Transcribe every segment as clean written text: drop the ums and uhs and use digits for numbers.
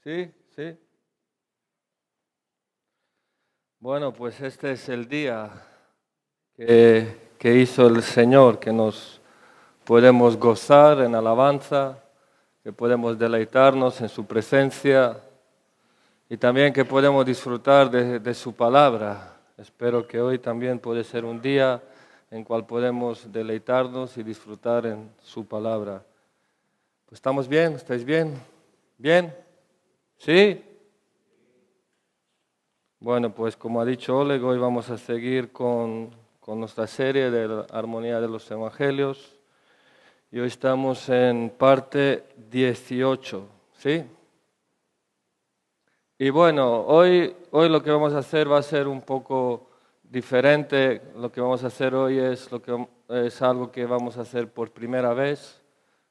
Sí, sí. Bueno, pues este es el día que hizo el Señor, que nos podemos gozar en alabanza, que podemos deleitarnos en su presencia y también que podemos disfrutar de su palabra. Espero que hoy también puede ser un día en cual podemos deleitarnos y disfrutar en su palabra. Pues ¿estamos bien? ¿Estáis bien? ¿Bien? ¿Sí? Bueno, pues como ha dicho Oleg, hoy vamos a seguir con nuestra serie de la Armonía de los Evangelios y hoy estamos en parte 18, ¿sí? Y bueno, hoy lo que vamos a hacer va a ser un poco diferente. Lo que vamos a hacer hoy es algo que vamos a hacer por primera vez.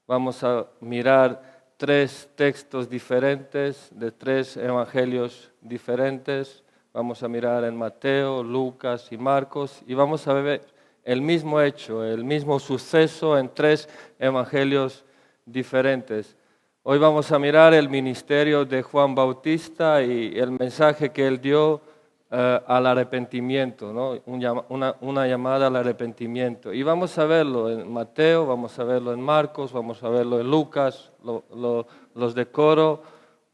Vamos a mirar 3 textos diferentes de 3 evangelios diferentes. Vamos a mirar en Mateo, Lucas y Marcos y vamos a ver el mismo hecho, el mismo suceso en 3 evangelios diferentes. Hoy vamos a mirar el ministerio de Juan Bautista y el mensaje que él dio al arrepentimiento, ¿no? Una llamada al arrepentimiento. Y vamos a verlo en Mateo, vamos a verlo en Marcos, vamos a verlo en Lucas, los de coro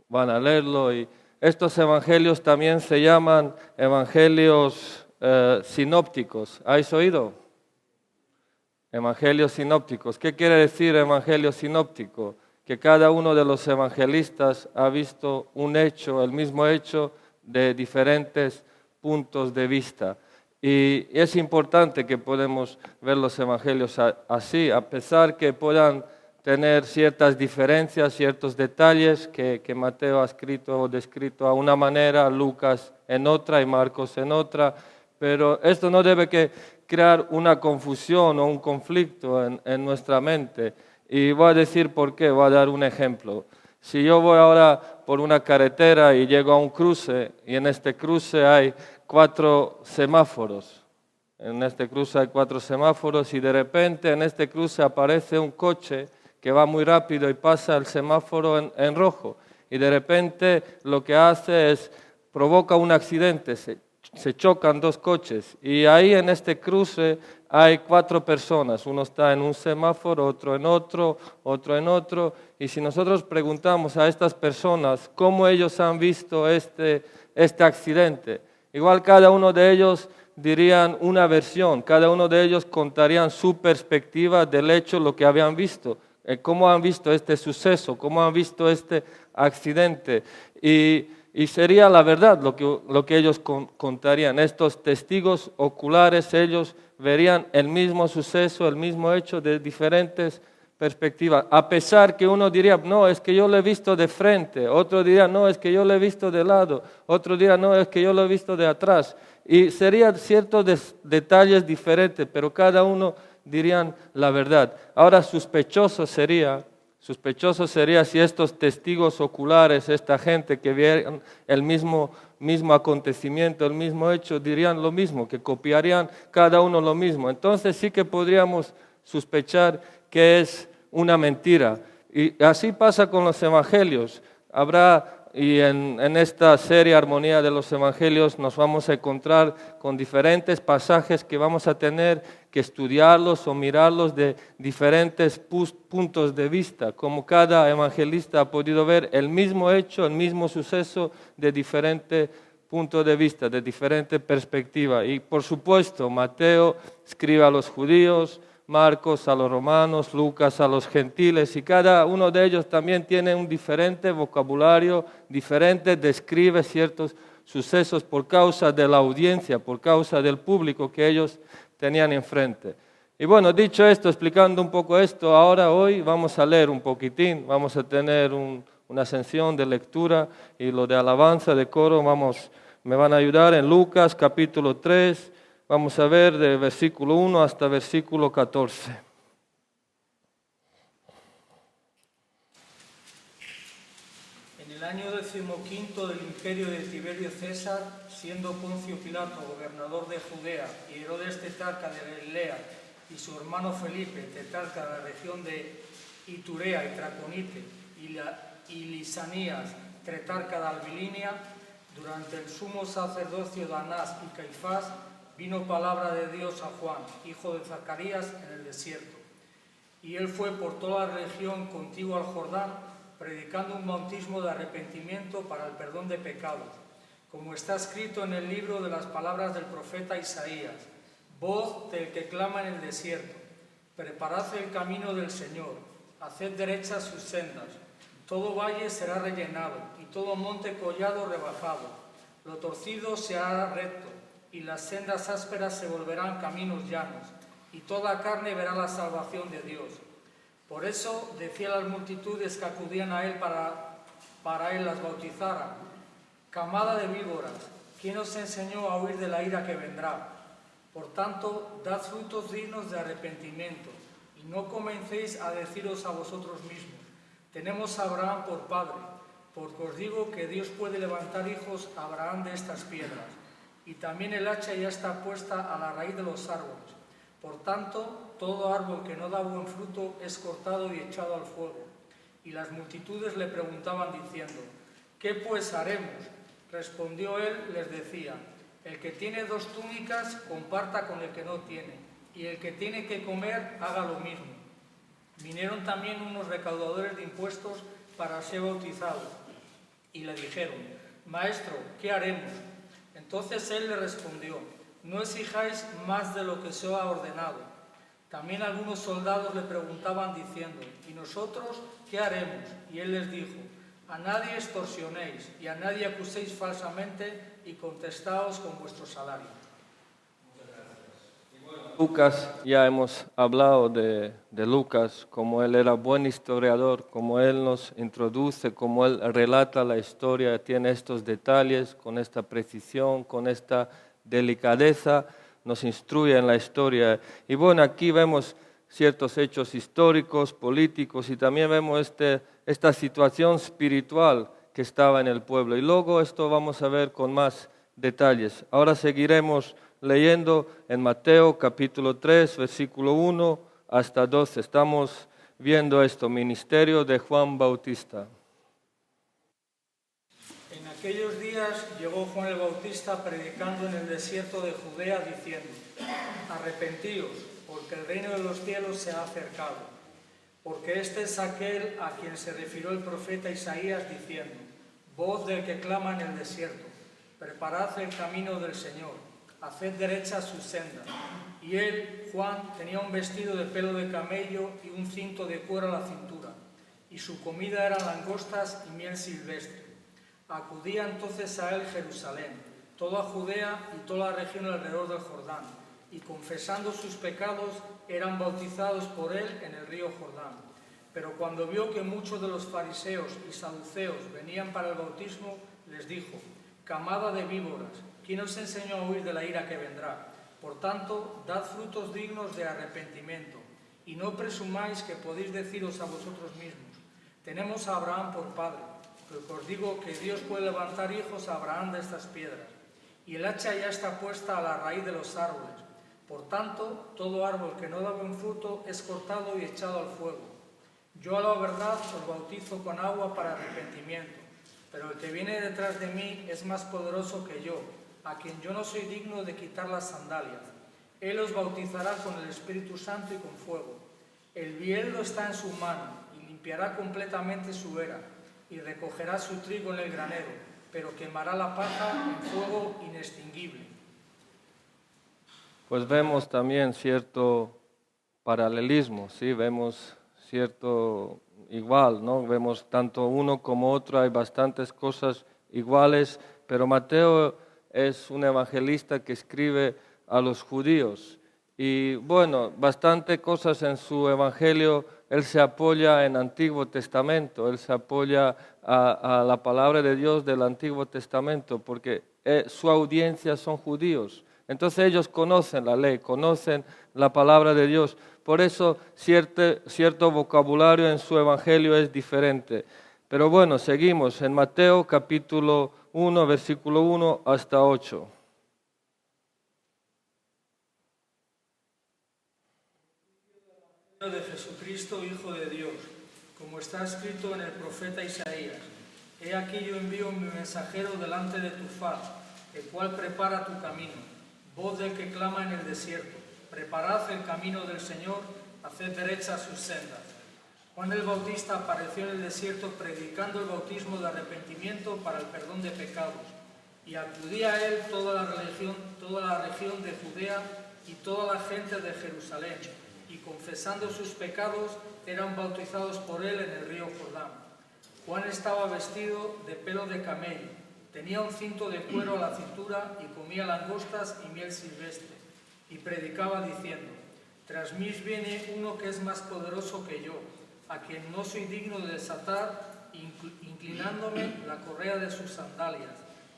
van a leerlo. Y estos evangelios también se llaman evangelios sinópticos. ¿Habéis oído? Evangelios sinópticos. ¿Qué quiere decir evangelio sinóptico? Que cada uno de los evangelistas ha visto un hecho, el mismo hecho, de diferentes puntos de vista. Y es importante que podamos ver los evangelios así, a pesar que puedan tener ciertas diferencias, ciertos detalles que Mateo ha escrito o descrito a una manera, Lucas en otra y Marcos en otra, pero esto no debe que crear una confusión o un conflicto en nuestra mente. Y voy a decir por qué, voy a dar un ejemplo. Si yo voy ahora por una carretera y llego a un cruce y en este cruce hay 4 semáforos, en este cruce hay 4 semáforos y de repente en este cruce aparece un coche que va muy rápido y pasa el semáforo en rojo y de repente lo que hace es provoca un accidente, se chocan 2 coches y ahí en este cruce hay 4 personas, uno está en un semáforo, otro en otro, otro en otro, y si nosotros preguntamos a estas personas cómo ellos han visto este accidente, igual cada uno de ellos dirían una versión, cada uno de ellos contarían su perspectiva del hecho, lo que habían visto, cómo han visto este suceso, cómo han visto este accidente, y sería la verdad lo que ellos contarían. Estos testigos oculares, ellos verían el mismo suceso, el mismo hecho de diferentes perspectivas. A pesar que uno diría, no, es que yo lo he visto de frente. Otro diría, no, es que yo lo he visto de lado. Otro diría, no, es que yo lo he visto de atrás. Y serían ciertos detalles diferentes, pero cada uno dirían la verdad. Ahora sospechoso sería si estos testigos oculares, esta gente que vieron el mismo acontecimiento, el mismo hecho, dirían lo mismo, que copiarían cada uno lo mismo. Entonces sí que podríamos sospechar que es una mentira. Y así pasa con los evangelios. Y en esta serie Armonía de los Evangelios nos vamos a encontrar con diferentes pasajes que vamos a tener que estudiarlos o mirarlos de diferentes puntos de vista, como cada evangelista ha podido ver el mismo hecho, el mismo suceso de diferente punto de vista, de diferente perspectiva. Y por supuesto, Mateo escribe a los judíos, Marcos a los romanos, Lucas a los gentiles, y cada uno de ellos también tiene un diferente vocabulario, diferente, describe ciertos sucesos por causa de la audiencia, por causa del público que ellos tenían enfrente. Y bueno, dicho esto, explicando un poco esto, hoy vamos a leer un poquitín, vamos a tener una sesión de lectura y lo de alabanza, de coro, me van a ayudar en Lucas capítulo 3, vamos a ver de versículo 1 hasta versículo 14. En el año 15 del imperio de Tiberio César, siendo Poncio Pilato gobernador de Judea y Herodes tetrarca de Galilea y su hermano Felipe tetrarca de la región de Iturea y Traconite y Lisanías tetrarca de Abilinia, durante el sumo sacerdocio de Anás y Caifás, vino palabra de Dios a Juan, hijo de Zacarías, en el desierto. Y él fue por toda la región contigua al Jordán, predicando un bautismo de arrepentimiento para el perdón de pecados, como está escrito en el libro de las palabras del profeta Isaías: voz del que clama en el desierto, preparad el camino del Señor, haced derechas sus sendas. Todo valle será rellenado, y todo monte collado rebajado. Lo torcido se hará recto, y las sendas ásperas se volverán caminos llanos, y toda carne verá la salvación de Dios. Por eso decía a las multitudes que acudían a él para él las bautizara: camada de víboras, ¿quién os enseñó a huir de la ira que vendrá? Por tanto, dad frutos dignos de arrepentimiento, y no comencéis a deciros a vosotros mismos: tenemos a Abraham por padre, porque os digo que Dios puede levantar hijos a Abraham de estas piedras. Y también el hacha ya está puesta a la raíz de los árboles. Por tanto, todo árbol que no da buen fruto es cortado y echado al fuego. Y las multitudes le preguntaban diciendo: ¿qué pues haremos? Respondió él, les decía: el que tiene 2 túnicas, comparta con el que no tiene, y el que tiene que comer, haga lo mismo. Vinieron también unos recaudadores de impuestos para ser bautizados, y le dijeron: Maestro, ¿qué haremos? Entonces él le respondió: no exijáis más de lo que se os ha ordenado. También algunos soldados le preguntaban diciendo: ¿y nosotros qué haremos? Y él les dijo: a nadie extorsionéis, y a nadie acuséis falsamente, y contestaos con vuestro salario. Lucas, ya hemos hablado de Lucas, como él era buen historiador, como él nos introduce, como él relata la historia, tiene estos detalles con esta precisión, con esta delicadeza, nos instruye en la historia. Y bueno, aquí vemos ciertos hechos históricos, políticos, y también vemos esta situación espiritual que estaba en el pueblo. Y luego esto vamos a ver con más detalles. Ahora seguiremos leyendo en Mateo capítulo 3, versículo 1 hasta 12. Estamos viendo esto, ministerio de Juan Bautista. En aquellos días llegó Juan el Bautista predicando en el desierto de Judea diciendo: arrepentíos, porque el reino de los cielos se ha acercado. Porque este es aquel a quien se refirió el profeta Isaías diciendo: voz del que clama en el desierto, preparad el camino del Señor, haced derechas sus sendas. Y él, Juan, tenía un vestido de pelo de camello y un cinto de cuero a la cintura, y su comida eran langostas y miel silvestre. Acudía entonces a él Jerusalén, toda Judea y toda la región alrededor del Jordán, y confesando sus pecados eran bautizados por él en el río Jordán. Pero cuando vio que muchos de los fariseos y saduceos venían para el bautismo, les dijo: camada de víboras, ¿quién os enseñó a huir de la ira que vendrá? Por tanto, dad frutos dignos de arrepentimiento, y no presumáis que podéis deciros a vosotros mismos: tenemos a Abraham por padre, porque os digo que Dios puede levantar hijos a Abraham de estas piedras. Y el hacha ya está puesta a la raíz de los árboles. Por tanto, todo árbol que no da buen fruto es cortado y echado al fuego. Yo a la verdad os bautizo con agua para arrepentimiento, pero el que viene detrás de mí es más poderoso que yo, a quien yo no soy digno de quitar las sandalias. Él os bautizará con el Espíritu Santo y con fuego. El bieldo está en su mano, y limpiará completamente su era, y recogerá su trigo en el granero, pero quemará la paja en fuego inextinguible. Pues vemos también cierto paralelismo, ¿sí? Vemos cierto igual, ¿no? Vemos tanto uno como otro, hay bastantes cosas iguales, pero Mateo es un evangelista que escribe a los judíos. Y bueno, bastante cosas en su evangelio, él se apoya en Antiguo Testamento, él se apoya a la palabra de Dios del Antiguo Testamento, porque su audiencia son judíos. Entonces ellos conocen la ley, conocen la palabra de Dios. Por eso cierto vocabulario en su evangelio es diferente. Pero bueno, seguimos en Mateo capítulo 1, versículo 1 hasta 8. De Jesucristo, Hijo de Dios, como está escrito en el profeta Isaías: He aquí yo envío mi mensajero delante de tu faz, el cual prepara tu camino, voz del que clama en el desierto. Preparad el camino del Señor, haced derechas sus sendas. Juan el Bautista apareció en el desierto predicando el bautismo de arrepentimiento para el perdón de pecados, y acudía a él toda la región de Judea y toda la gente de Jerusalén, y confesando sus pecados eran bautizados por él en el río Jordán. Juan estaba vestido de pelo de camello, tenía un cinto de cuero a la cintura y comía langostas y miel silvestre, y predicaba diciendo: tras mí viene uno que es más poderoso que yo, a quien no soy digno de desatar, inclinándome la correa de sus sandalias.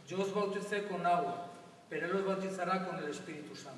Yo os bauticé con agua, pero él os bautizará con el Espíritu Santo.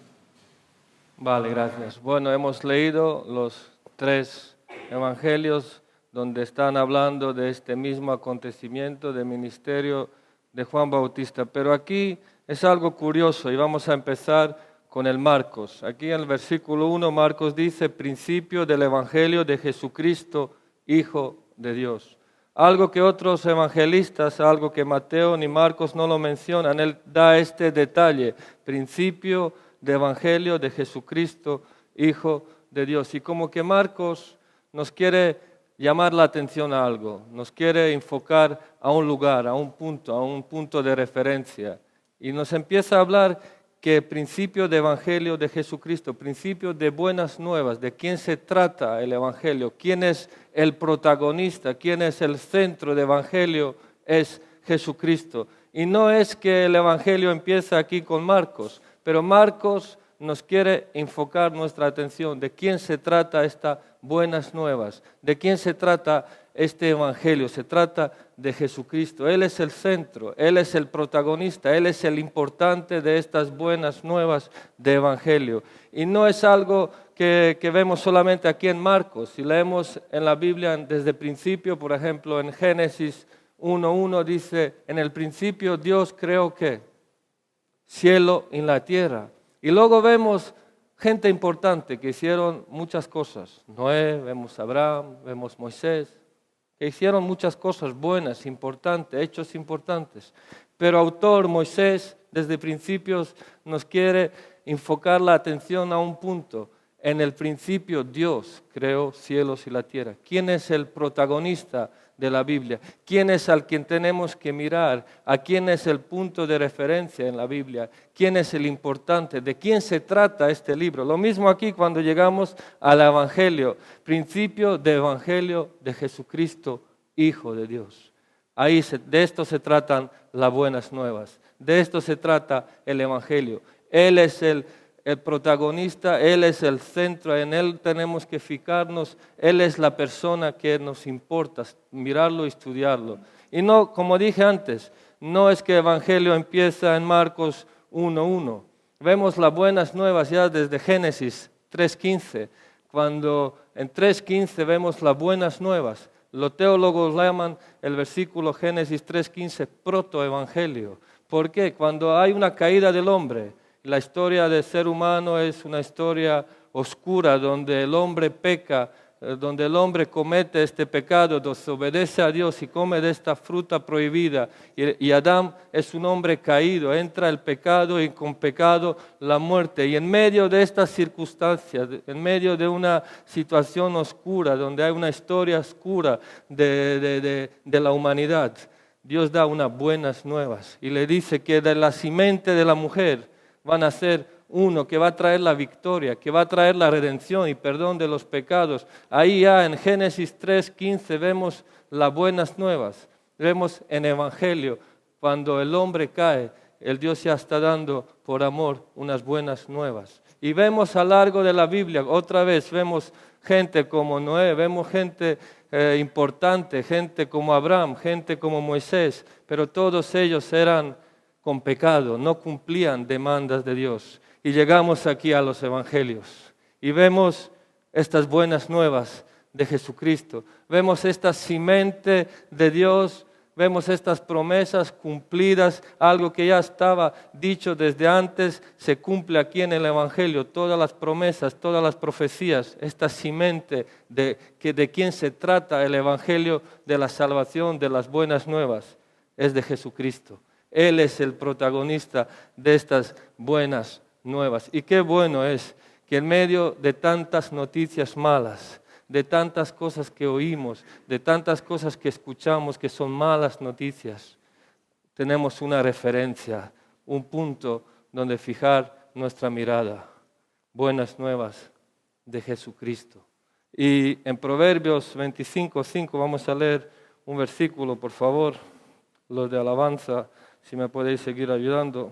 Vale, gracias. Bueno, hemos leído los 3 evangelios donde están hablando de este mismo acontecimiento del ministerio de Juan Bautista. Pero aquí es algo curioso y vamos a empezar con el Marcos. Aquí en el versículo 1 Marcos dice: principio del evangelio de Jesucristo, Hijo de Dios. Algo que otros evangelistas, algo que Mateo ni Marcos no lo mencionan, él da este detalle: principio del evangelio de Jesucristo, Hijo de Dios. Y como que Marcos nos quiere llamar la atención a algo, nos quiere enfocar a un lugar, a un punto de referencia. Y nos empieza a hablar que principio de evangelio de Jesucristo, principio de buenas nuevas, de quién se trata el evangelio, quién es el protagonista, quién es el centro del evangelio, es Jesucristo. Y no es que el evangelio empieza aquí con Marcos, pero Marcos nos quiere enfocar nuestra atención de quién se trata estas buenas nuevas, de quién se trata este evangelio. Se trata de Jesucristo. Él es el centro, Él es el protagonista, Él es el importante de estas buenas nuevas de evangelio. Y no es algo que vemos solamente aquí en Marcos. Si leemos en la Biblia desde el principio, por ejemplo, en Génesis 1:1 dice: en el principio Dios creó ¿qué? Cielo y la tierra. Y luego vemos gente importante que hicieron muchas cosas. Noé, vemos Abraham, vemos Moisés, que hicieron muchas cosas buenas, importantes, hechos importantes. Pero autor Moisés, desde principios, nos quiere enfocar la atención a un punto. En el principio Dios creó cielos y la tierra. ¿Quién es el protagonista de la Biblia? ¿Quién es al quien tenemos que mirar? ¿A quién es el punto de referencia en la Biblia? ¿Quién es el importante? ¿De quién se trata este libro? Lo mismo aquí cuando llegamos al Evangelio. Principio de Evangelio de Jesucristo, Hijo de Dios. Ahí de esto se tratan las buenas nuevas. De esto se trata el Evangelio. Él es el protagonista, Él es el centro, en Él tenemos que fijarnos, Él es la persona que nos importa, mirarlo y estudiarlo. Y no, como dije antes, no es que el Evangelio empieza en Marcos 1:1. Vemos las buenas nuevas ya desde Génesis 3:15, cuando en 3:15 vemos las buenas nuevas. Los teólogos llaman el versículo Génesis 3:15 protoevangelio. ¿Por qué? Cuando hay una caída del hombre, la historia del ser humano es una historia oscura donde el hombre peca, donde el hombre comete este pecado, desobedece a Dios y come de esta fruta prohibida. Y Adán es un hombre caído, entra el pecado y con pecado la muerte. Y en medio de estas circunstancias, en medio de una situación oscura, donde hay una historia oscura de la humanidad, Dios da unas buenas nuevas y le dice que de la simiente de la mujer van a ser uno que va a traer la victoria, que va a traer la redención y perdón de los pecados. Ahí ya en Génesis 3:15 vemos las buenas nuevas. Vemos en Evangelio, cuando el hombre cae, el Dios ya está dando por amor unas buenas nuevas. Y vemos a lo largo de la Biblia, otra vez vemos gente como Noé, vemos gente importante, gente como Abraham, gente como Moisés, pero todos ellos eran con pecado, no cumplían demandas de Dios. Y llegamos aquí a los evangelios y vemos estas buenas nuevas de Jesucristo. Vemos esta simiente de Dios vemos estas promesas cumplidas, algo que ya estaba dicho desde antes, se cumple aquí en el Evangelio, todas las promesas, todas las profecías, esta simiente de quién se trata el Evangelio de la salvación, de las buenas nuevas, es de Jesucristo. Él es el protagonista de estas buenas nuevas. Y qué bueno es que en medio de tantas noticias malas, de tantas cosas que oímos, de tantas cosas que escuchamos que son malas noticias, tenemos una referencia, un punto donde fijar nuestra mirada. Buenas nuevas de Jesucristo. Y en Proverbios 25:5 vamos a leer un versículo, por favor, los de alabanza, si me podéis seguir ayudando.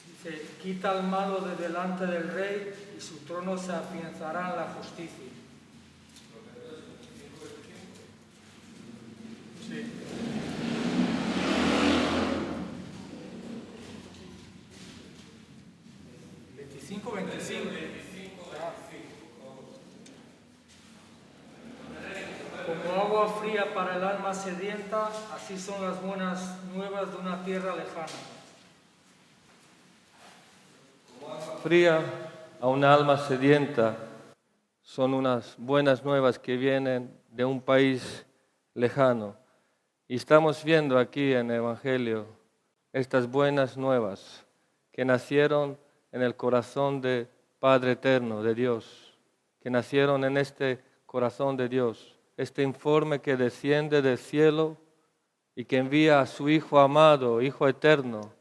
Dice, quita el malo de delante del rey y su trono se afianzará en la justicia. Sí. Como agua fría para el alma sedienta, así son las buenas nuevas de una tierra lejana. Fría a un alma sedienta son unas buenas nuevas que vienen de un país lejano. Y estamos viendo aquí en el Evangelio estas buenas nuevas que nacieron en el corazón del Padre Eterno, de Dios, que nacieron en este corazón de Dios, este informe que desciende del cielo y que envía a su Hijo amado, Hijo eterno,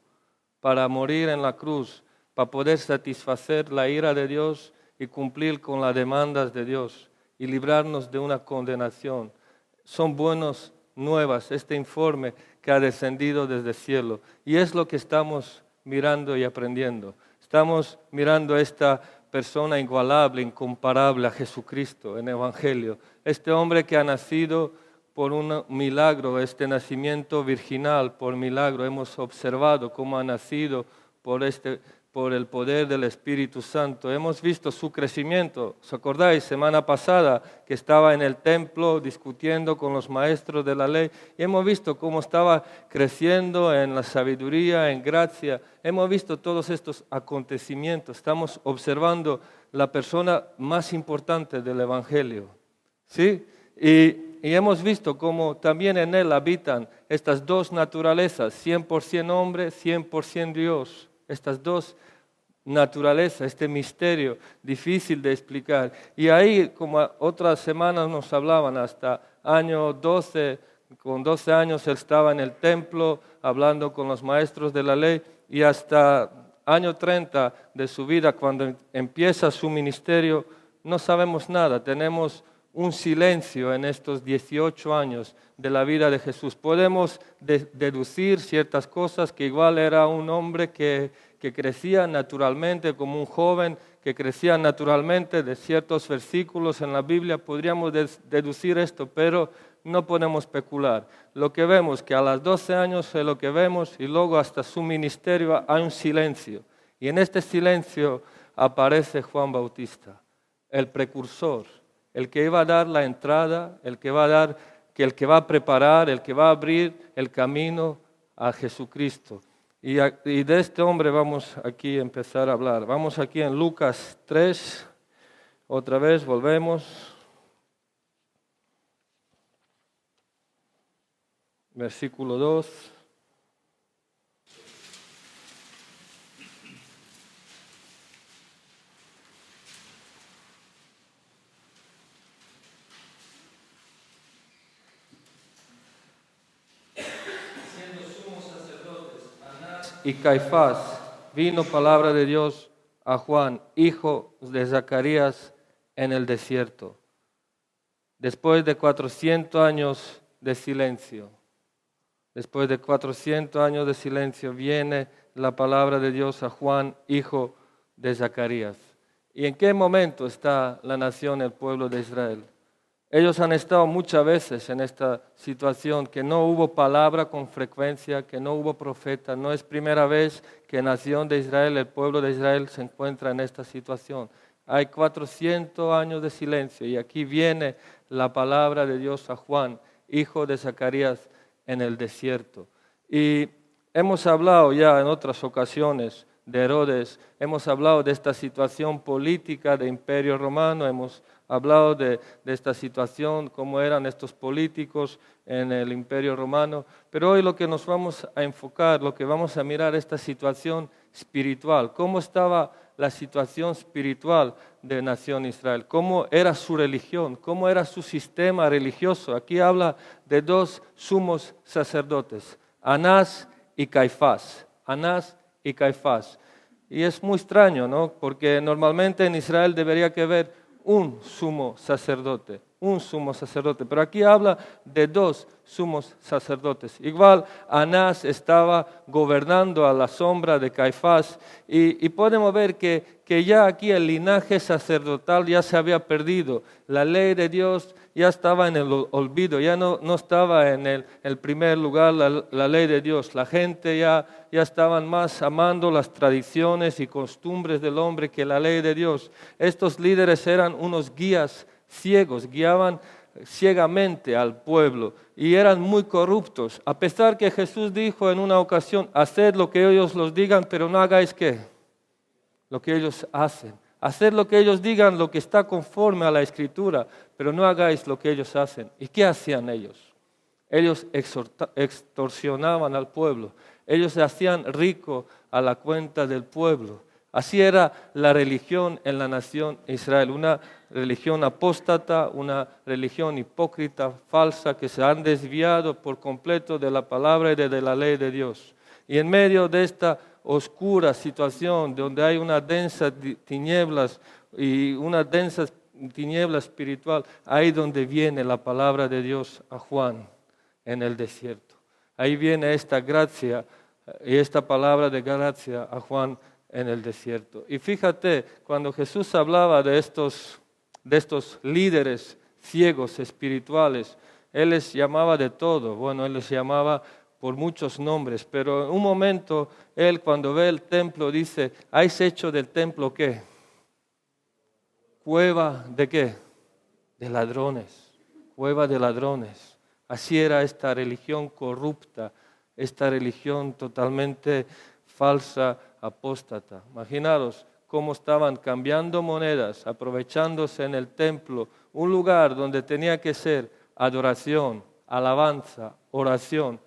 para morir en la cruz, para poder satisfacer la ira de Dios y cumplir con las demandas de Dios y librarnos de una condenación. Son buenas nuevas este informe que ha descendido desde el cielo. Y es lo que estamos mirando y aprendiendo. Estamos mirando a esta persona igualable, incomparable a Jesucristo en el Evangelio. Este hombre que ha nacido por un milagro, este nacimiento virginal por milagro. Hemos observado cómo ha nacido por el poder del Espíritu Santo. Hemos visto su crecimiento. ¿Os acordáis? Semana pasada que estaba en el templo discutiendo con los maestros de la ley. Y hemos visto cómo estaba creciendo en la sabiduría, en gracia. Hemos visto todos estos acontecimientos. Estamos observando la persona más importante del Evangelio. ¿Sí? Y hemos visto cómo también en él habitan estas dos naturalezas, 100% hombre, 100% Dios. Estas dos naturalezas, este misterio difícil de explicar. Y ahí, como otras semanas nos hablaban, hasta año 12, con 12 años él estaba en el templo hablando con los maestros de la ley, y hasta año 30 de su vida, cuando empieza su ministerio, no sabemos nada. Tenemos un silencio en estos 18 años de la vida de Jesús. Podemos deducir ciertas cosas, que igual era un hombre que crecía naturalmente como un joven, que crecía naturalmente de ciertos versículos en la Biblia. Podríamos deducir esto, pero no podemos especular. Lo que vemos, que a los 12 años es lo que vemos, y luego hasta su ministerio hay un silencio. Y en este silencio aparece Juan Bautista, el precursor, el que iba a dar la entrada, el que va a preparar, el que va a abrir el camino a Jesucristo. Y de este hombre vamos aquí a empezar a hablar. Vamos aquí en Lucas 3, otra vez volvemos. Versículo 2. Y Caifás, vino palabra de Dios a Juan, hijo de Zacarías, en el desierto. Después de 400 años de silencio, viene la palabra de Dios a Juan, hijo de Zacarías. ¿Y en qué momento está la nación, el pueblo de Israel? Ellos han estado muchas veces en esta situación, que no hubo palabra con frecuencia, que no hubo profeta. No es primera vez que nación de Israel, el pueblo de Israel, se encuentra en esta situación. Hay 400 años de silencio y aquí viene la palabra de Dios a Juan, hijo de Zacarías, en el desierto. Y hemos hablado ya en otras ocasiones de Herodes, hemos hablado de esta situación política del Imperio Romano, hemos hablado de esta situación, cómo eran estos políticos en el Imperio Romano, pero hoy lo que nos vamos a enfocar, lo que vamos a mirar, esta situación espiritual, cómo estaba la situación espiritual de nación Israel, cómo era su religión, cómo era su sistema religioso. Aquí habla de dos sumos sacerdotes, Anás y Caifás. Anás y Caifás. Y es muy extraño, ¿no? Porque normalmente en Israel debería que haber un sumo sacerdote, pero aquí habla de dos sumos sacerdotes. Igual Anás estaba gobernando a la sombra de Caifás y podemos ver que ya aquí el linaje sacerdotal ya se había perdido, la ley de Dios ya estaba en el olvido, ya no estaba en el primer lugar la ley de Dios, la gente ya estaban más amando las tradiciones y costumbres del hombre que la ley de Dios. Estos líderes eran unos guías ciegos, guiaban ciegamente al pueblo y eran muy corruptos, a pesar que Jesús dijo en una ocasión, haced lo que ellos los digan, pero no hagáis ¿qué? Lo que ellos hacen. Haced lo que ellos digan, lo que está conforme a la Escritura, pero no hagáis lo que ellos hacen. ¿Y qué hacían ellos? Ellos extorsionaban al pueblo, ellos se hacían rico a la cuenta del pueblo. Así era la religión en la nación Israel, una religión apóstata, una religión hipócrita, falsa, que se han desviado por completo de la palabra y de la ley de Dios. Y en medio de esta oscura situación, donde hay una densa tinieblas y una densa tiniebla espiritual, ahí donde viene la palabra de Dios a Juan en el desierto. Ahí viene esta gracia y esta palabra de gracia a Juan en el desierto. Y fíjate, cuando Jesús hablaba de estos líderes ciegos espirituales, Él les llamaba de todo. Bueno, Él les llamaba por muchos nombres, pero en un momento Él cuando ve el templo dice, ¿habéis hecho del templo qué? ¿Cueva de qué? De ladrones, cueva de ladrones. Así era esta religión corrupta, esta religión totalmente falsa, apóstata. Imaginaros cómo estaban cambiando monedas, aprovechándose en el templo, un lugar donde tenía que ser adoración, alabanza, oración.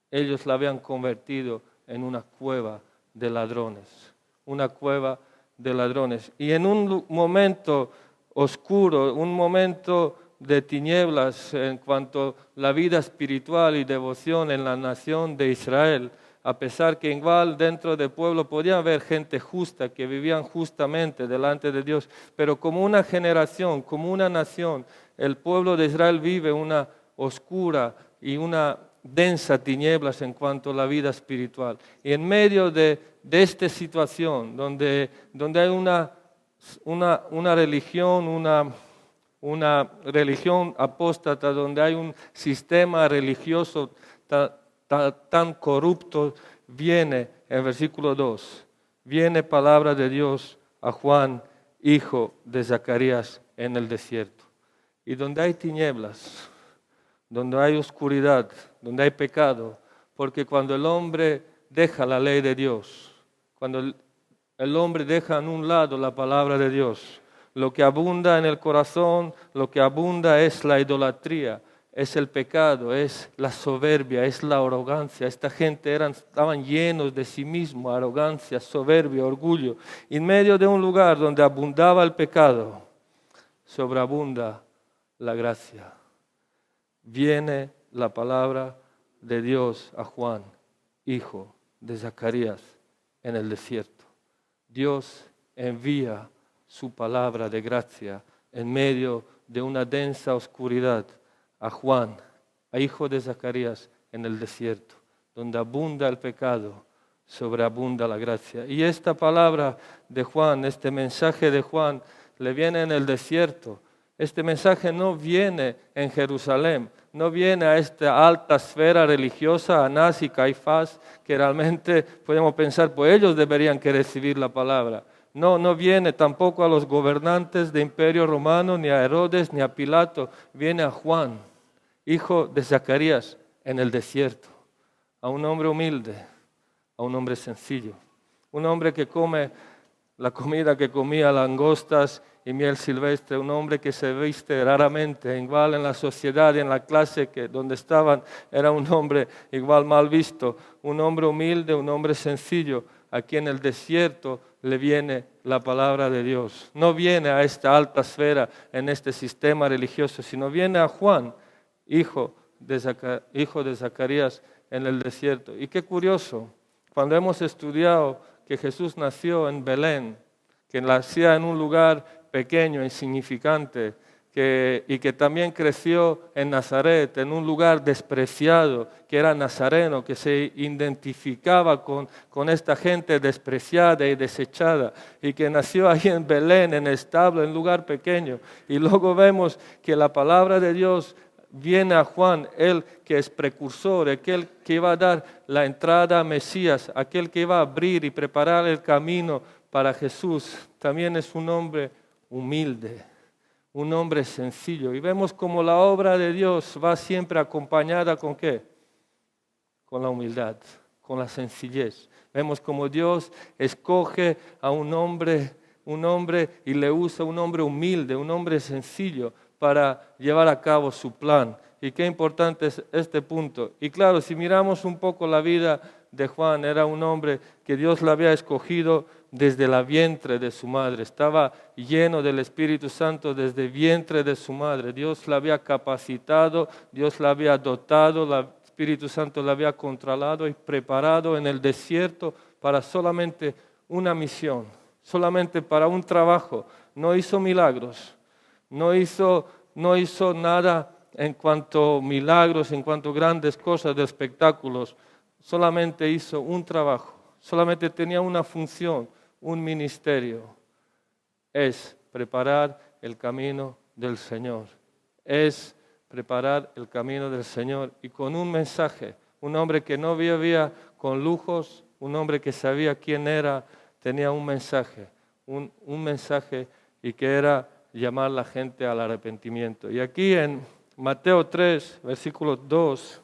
Ellos la habían convertido en una cueva de ladrones, una cueva de ladrones. Y en un momento oscuro, un momento de tinieblas en cuanto a la vida espiritual y devoción en la nación de Israel, a pesar que igual dentro del pueblo podía haber gente justa que vivían justamente delante de Dios, pero como una generación, como una nación, el pueblo de Israel vive una oscura y una densa tinieblas en cuanto a la vida espiritual. Y en medio de esta situación, donde hay una religión, una religión apóstata, donde hay un sistema religioso tan corrupto, viene en versículo 2, viene palabra de Dios a Juan, hijo de Zacarías, en el desierto. Y donde hay tinieblas, donde hay oscuridad, donde hay pecado, porque cuando el hombre deja la ley de Dios, cuando el hombre deja en un lado la palabra de Dios, lo que abunda en el corazón, lo que abunda es la idolatría, es el pecado, es la soberbia, es la arrogancia. Esta gente estaban llenos de sí mismo, arrogancia, soberbia, orgullo. En medio de un lugar donde abundaba el pecado, sobreabunda la gracia. Viene la palabra de Dios a Juan, hijo de Zacarías, en el desierto. Dios envía su palabra de gracia en medio de una densa oscuridad a Juan, a hijo de Zacarías, en el desierto, donde abunda el pecado, sobreabunda la gracia. Y esta palabra de Juan, este mensaje de Juan, le viene en el desierto. Este mensaje no viene en Jerusalén, no viene a esta alta esfera religiosa, Anás y Caifás, que realmente podemos pensar, pues ellos deberían que recibir la palabra. No, no viene tampoco a los gobernantes del Imperio Romano, ni a Herodes, ni a Pilato. Viene a Juan, hijo de Zacarías, en el desierto. A un hombre humilde, a un hombre sencillo. Un hombre que come la comida que comía, langostas y miel silvestre. Un hombre que se viste raramente, igual en la sociedad y en la clase donde estaban, era un hombre igual mal visto. Un hombre humilde, un hombre sencillo. Aquí en el desierto le viene la palabra de Dios. No viene a esta alta esfera en este sistema religioso, sino viene a Juan, hijo de Zacarías, en el desierto. Y qué curioso, cuando hemos estudiado que Jesús nació en Belén, que nacía en un lugar pequeño, insignificante, y que también creció en Nazaret, en un lugar despreciado, que era nazareno, que se identificaba con esta gente despreciada y desechada, y que nació ahí en Belén, en establo, en un lugar pequeño. Y luego vemos que la palabra de Dios viene a Juan, él que es precursor, aquel que iba a dar la entrada a Mesías, aquel que iba a abrir y preparar el camino para Jesús. También es un hombre humilde, un hombre sencillo. Y vemos como la obra de Dios va siempre acompañada ¿con qué? Con la humildad, con la sencillez. Vemos como Dios escoge a un hombre y le usa un hombre humilde, un hombre sencillo, para llevar a cabo su plan. Y qué importante es este punto. Y claro, si miramos un poco la vida de Juan, era un hombre que Dios le había escogido desde la vientre de su madre. Estaba lleno del Espíritu Santo desde el vientre de su madre. Dios le había capacitado, Dios le había dotado, el Espíritu Santo le había controlado y preparado en el desierto para solamente una misión, solamente para un trabajo. No hizo milagros. No hizo nada en cuanto a milagros, en cuanto a grandes cosas de espectáculos. Solamente hizo un trabajo, solamente tenía una función, un ministerio. Es preparar el camino del Señor. Es preparar el camino del Señor. Y con un mensaje, un hombre que no vivía con lujos, un hombre que sabía quién era, tenía un mensaje, un mensaje y que era llamar a la gente al arrepentimiento. Y aquí en Mateo 3, versículo 2,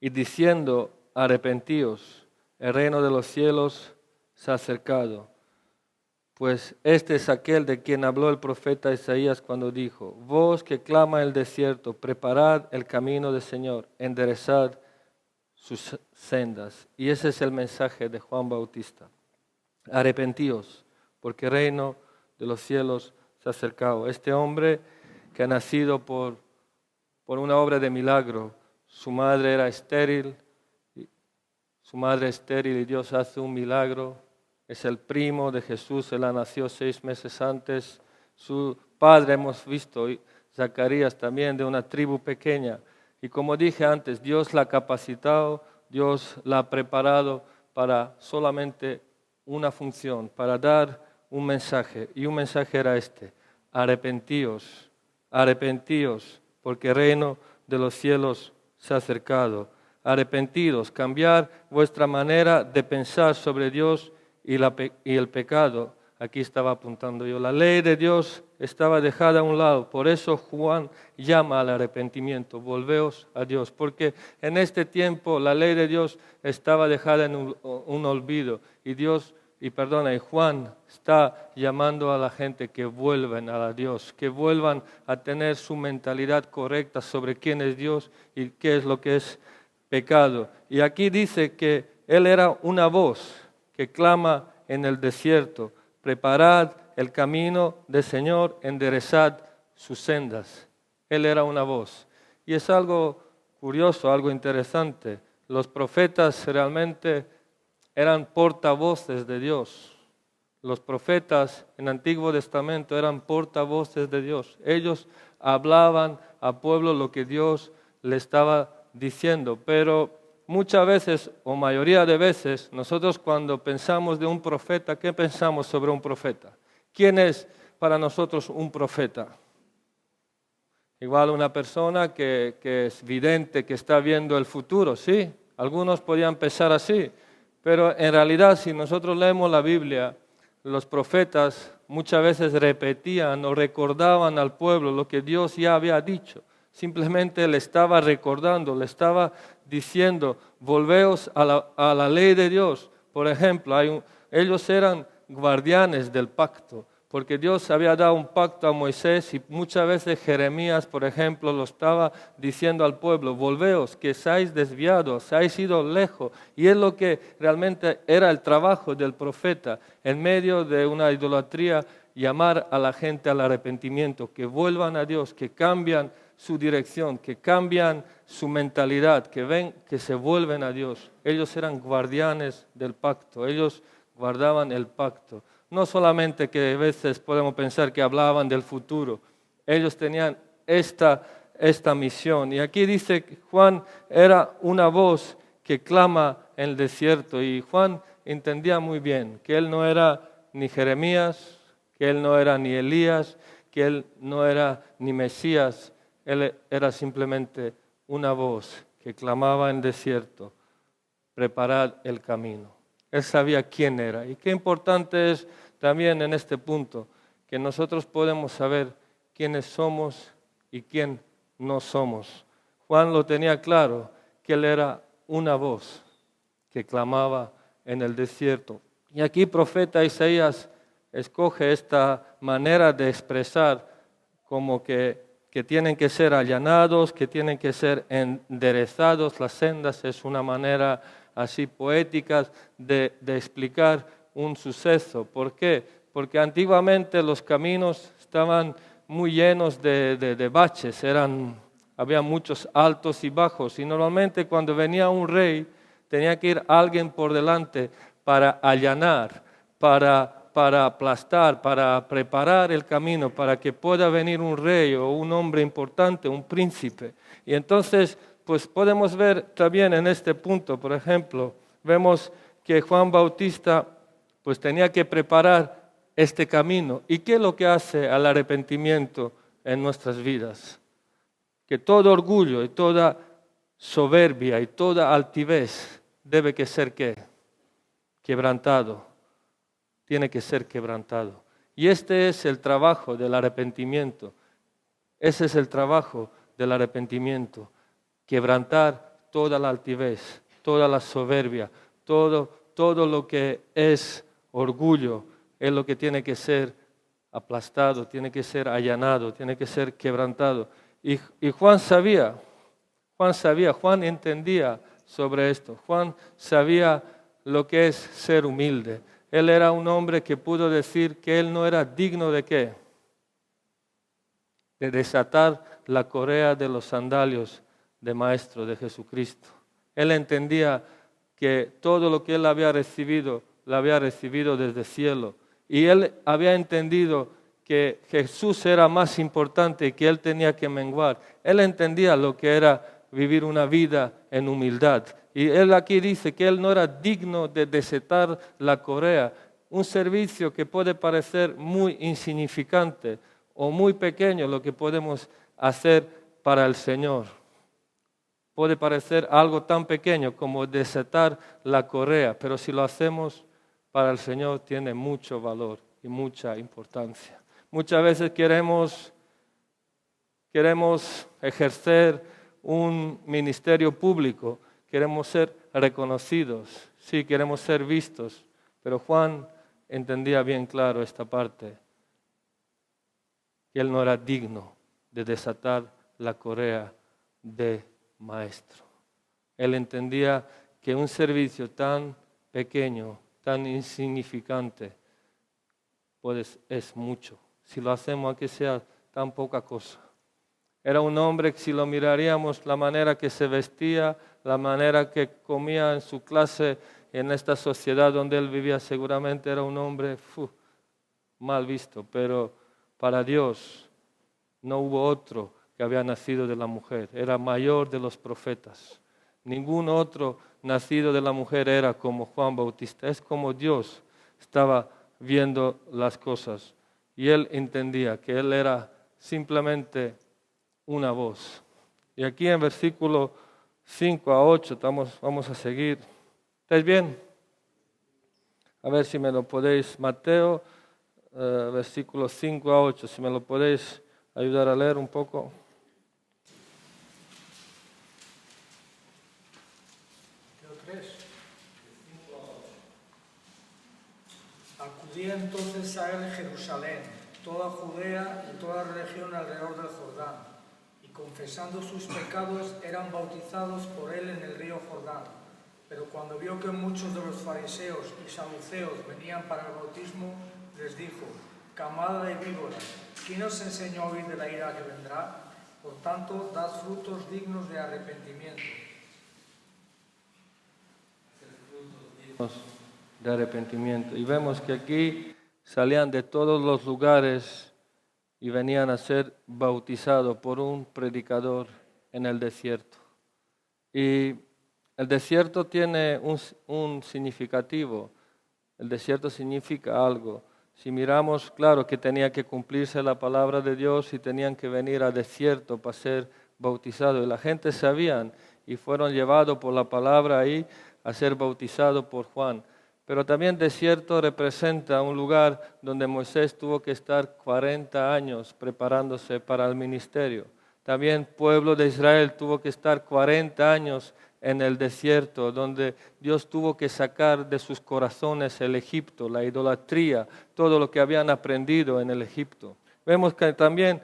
y diciendo, arrepentíos, el reino de los cielos se ha acercado. Pues este es aquel de quien habló el profeta Isaías cuando dijo, voz que clama en el desierto, preparad el camino del Señor, enderezad sus sendas. Y ese es el mensaje de Juan Bautista. Arrepentíos, porque el reino de los cielos se ha acercado. Este hombre que ha nacido por una obra de milagro, su madre era estéril, y Dios hace un milagro. Es el primo de Jesús, él nació 6 meses antes. Su padre hemos visto, Zacarías también, de una tribu pequeña. Y como dije antes, Dios la ha capacitado, Dios la ha preparado para solamente una función, para dar un mensaje. Y un mensaje era este, arrepentíos, porque el reino de los cielos se ha acercado. Arrepentidos, cambiar vuestra manera de pensar sobre Dios y el pecado. Aquí estaba apuntando yo. La ley de Dios estaba dejada a un lado. Por eso Juan llama al arrepentimiento. Volveos a Dios. Porque en este tiempo la ley de Dios estaba dejada en un olvido. Y Juan está llamando a la gente que vuelvan a Dios, que vuelvan a tener su mentalidad correcta sobre quién es Dios y qué es lo que es pecado. Y aquí dice que él era una voz que clama en el desierto, preparad el camino del Señor, enderezad sus sendas. Él era una voz. Y es algo curioso, algo interesante. Los profetas realmente eran portavoces de Dios. Los profetas en el Antiguo Testamento eran portavoces de Dios. Ellos hablaban al pueblo lo que Dios le estaba diciendo, pero muchas veces, o mayoría de veces, nosotros cuando pensamos de un profeta, ¿qué pensamos sobre un profeta? ¿Quién es para nosotros un profeta? Igual una persona que es vidente, que está viendo el futuro, sí. Algunos podían pensar así, pero en realidad si nosotros leemos la Biblia, los profetas muchas veces repetían o recordaban al pueblo lo que Dios ya había dicho. Simplemente le estaba recordando, le estaba diciendo, volveos a la ley de Dios. Por ejemplo, ellos eran guardianes del pacto, porque Dios había dado un pacto a Moisés y muchas veces Jeremías, por ejemplo, lo estaba diciendo al pueblo, volveos, que seáis desviados, seáis ido lejos. Y es lo que realmente era el trabajo del profeta, en medio de una idolatría, llamar a la gente al arrepentimiento, que vuelvan a Dios, que cambian su dirección, que cambian su mentalidad, que se vuelven a Dios. Ellos eran guardianes del pacto, ellos guardaban el pacto. No solamente que a veces podemos pensar que hablaban del futuro, ellos tenían esta misión. Y aquí dice que Juan era una voz que clama en el desierto, y Juan entendía muy bien que él no era ni Jeremías, que él no era ni Elías, que él no era ni Mesías, él era simplemente una voz que clamaba en el desierto, preparad el camino. Él sabía quién era. Y qué importante es también en este punto que nosotros podemos saber quiénes somos y quién no somos. Juan lo tenía claro, que él era una voz que clamaba en el desierto. Y aquí profeta Isaías escoge esta manera de expresar como que tienen que ser allanados, que tienen que ser enderezados las sendas. Es una manera así poética de explicar un suceso. ¿Por qué? Porque antiguamente los caminos estaban muy llenos de baches, había muchos altos y bajos, y normalmente cuando venía un rey tenía que ir alguien por delante para allanar, para aplastar, para preparar el camino, para que pueda venir un rey o un hombre importante, un príncipe. Y entonces, pues podemos ver también en este punto, por ejemplo, vemos que Juan Bautista pues tenía que preparar este camino. ¿Y qué es lo que hace al arrepentimiento en nuestras vidas? Que todo orgullo y toda soberbia y toda altivez debe que ser ¿qué? Quebrantado. Tiene que ser quebrantado. Y este es el trabajo del arrepentimiento. Ese es el trabajo del arrepentimiento. Quebrantar toda la altivez, toda la soberbia, todo lo que es orgullo, es lo que tiene que ser aplastado, tiene que ser allanado, tiene que ser quebrantado. Y Juan sabía, Juan entendía sobre esto. Juan sabía lo que es ser humilde. Él era un hombre que pudo decir que él no era digno de ¿qué? De desatar la correa de los sandalios de Maestro de Jesucristo. Él entendía que todo lo que él había recibido, lo había recibido desde el cielo. Y él había entendido que Jesús era más importante y que él tenía que menguar. Él entendía lo que era vivir una vida en humildad. Y él aquí dice que él no era digno de desatar la correa. Un servicio que puede parecer muy insignificante o muy pequeño, lo que podemos hacer para el Señor. Puede parecer algo tan pequeño como desatar la correa, pero si lo hacemos para el Señor tiene mucho valor y mucha importancia. Muchas veces queremos ejercer un ministerio público, queremos ser reconocidos, sí, queremos ser vistos, pero Juan entendía bien claro esta parte, que él no era digno de desatar la correa de Maestro. Él entendía que un servicio tan pequeño, tan insignificante, pues es mucho. Si lo hacemos, aunque sea tan poca cosa. Era un hombre que si lo miraríamos, la manera que se vestía, la manera que comía en su clase En esta sociedad donde él vivía seguramente era un hombre mal visto, pero para Dios no hubo otro que había nacido de la mujer. Era mayor de los profetas. Ningún otro nacido de la mujer era como Juan Bautista. Es como Dios estaba viendo las cosas. Y él entendía que él era simplemente una voz. Y aquí en versículo 5 a 8 vamos a seguir. ¿Estáis bien? A ver si me lo podéis, Mateo, versículo 5 a 8, si me lo podéis ayudar a leer un poco. Acudía entonces a él Jerusalén, toda Judea y toda la región alrededor del Jordán, y confesando sus pecados eran bautizados por él en el río Jordán. Pero cuando vio que muchos de los fariseos y saduceos venían para el bautismo, les dijo: camada de víboras, ¿quién os enseñó a huir de la ira que vendrá? Por tanto, dad frutos dignos de arrepentimiento. De arrepentimiento. Y vemos que aquí salían de todos los lugares y venían a ser bautizados por un predicador en el desierto. Y el desierto tiene un significativo. El desierto significa algo. Si miramos, claro que tenía que cumplirse la palabra de Dios y tenían que venir al desierto para ser bautizados. Y la gente sabían y fueron llevados por la palabra ahí a ser bautizados por Juan. Pero también desierto representa un lugar donde Moisés tuvo que estar 40 años preparándose para el ministerio. También el pueblo de Israel tuvo que estar 40 años en el desierto, donde Dios tuvo que sacar de sus corazones el Egipto, la idolatría, todo lo que habían aprendido en el Egipto. Vemos que también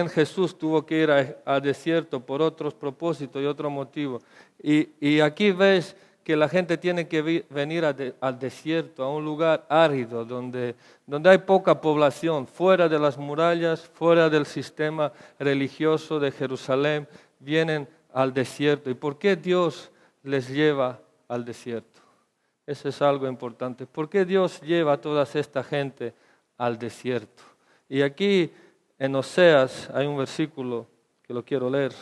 Jesús tuvo que ir al desierto por otros propósitos y otro motivo. Y aquí ves que la gente tiene que venir al desierto, a un lugar árido, donde hay poca población, fuera de las murallas, fuera del sistema religioso de Jerusalén, vienen al desierto. ¿Y por qué Dios les lleva al desierto? Eso es algo importante. ¿Por qué Dios lleva a toda esta gente al desierto? Y aquí en Oseas hay un versículo que lo quiero leer.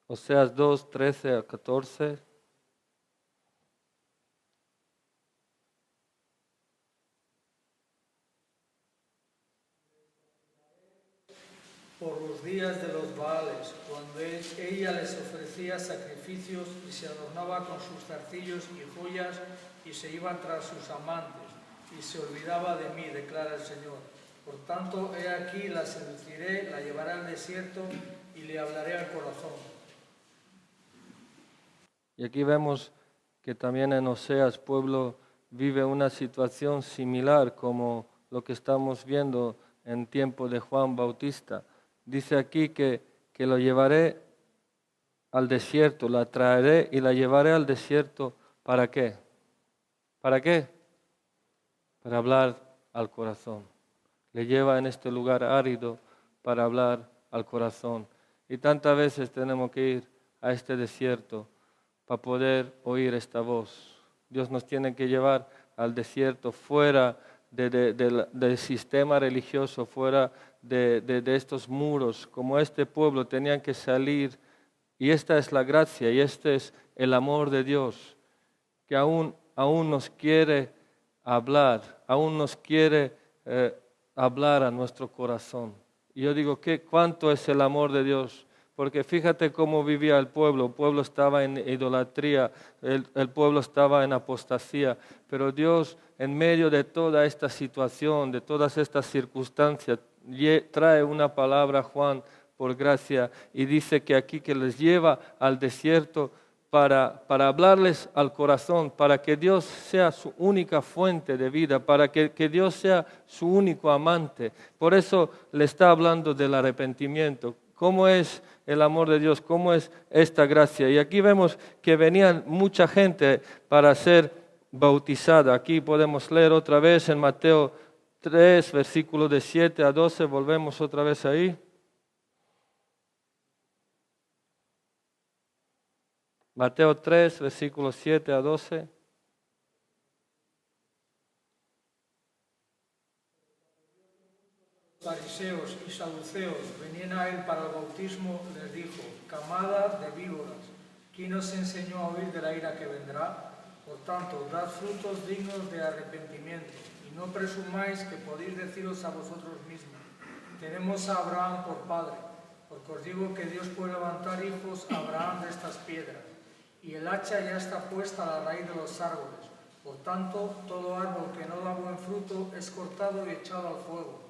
Oseas 2, 13 a 14. Por los días de los Baales, cuando ella les ofrecía sacrificios y se adornaba con sus zarcillos y joyas y se iban tras sus amantes, y se olvidaba de mí, declara el Señor. Por tanto, he aquí, la seduciré, la llevaré al desierto y le hablaré al corazón. Y aquí vemos que también en Oseas, pueblo vive una situación similar como lo que estamos viendo en tiempo de Juan Bautista. Dice aquí que lo llevaré al desierto, la traeré y la llevaré al desierto. ¿Para qué? ¿Para qué? Para hablar al corazón. Le lleva en este lugar árido para hablar al corazón. Y tantas veces tenemos que ir a este desierto para poder oír esta voz. Dios nos tiene que llevar al desierto, fuera del sistema religioso, fuera de estos muros. Como este pueblo tenían que salir, y esta es la gracia, y este es el amor de Dios, que aún nos quiere hablar, aún nos quiere hablar a nuestro corazón. Y yo digo, ¿cuánto es el amor de Dios? Porque fíjate cómo vivía el pueblo estaba en idolatría, el pueblo estaba en apostasía, pero Dios en medio de toda esta situación, de todas estas circunstancias, trae una palabra a Juan por gracia y dice que aquí que les lleva al desierto para hablarles al corazón, para que Dios sea su única fuente de vida, para que Dios sea su único amante. Por eso le está hablando del arrepentimiento. ¿Cómo es el amor de Dios? ¿Cómo es esta gracia? Y aquí vemos que venían mucha gente para ser bautizada. Aquí podemos leer otra vez en Mateo 3, versículos de 7 a 12. Volvemos otra vez ahí. Mateo 3, versículos 7 a 12. Fariseos y saduceos venían a él para el bautismo, les dijo: camada de víboras, ¿quién os enseñó a huir de la ira que vendrá? Por tanto, dad frutos dignos de arrepentimiento, y no presumáis que podéis deciros a vosotros mismos: tenemos a Abraham por padre, porque os digo que Dios puede levantar hijos a Abraham de estas piedras. Y el hacha ya está puesta a la raíz de los árboles. Por tanto, todo árbol que no da buen fruto es cortado y echado al fuego.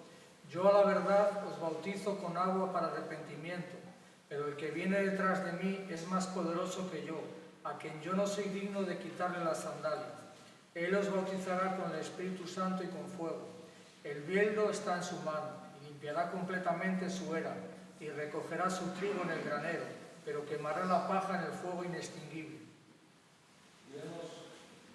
Yo a la verdad os bautizo con agua para arrepentimiento, pero el que viene detrás de mí es más poderoso que yo, a quien yo no soy digno de quitarle las sandalias. Él os bautizará con el Espíritu Santo y con fuego. El bieldo está en su mano, y limpiará completamente su era, y recogerá su trigo en el granero, pero quemará la paja en el fuego inextinguible.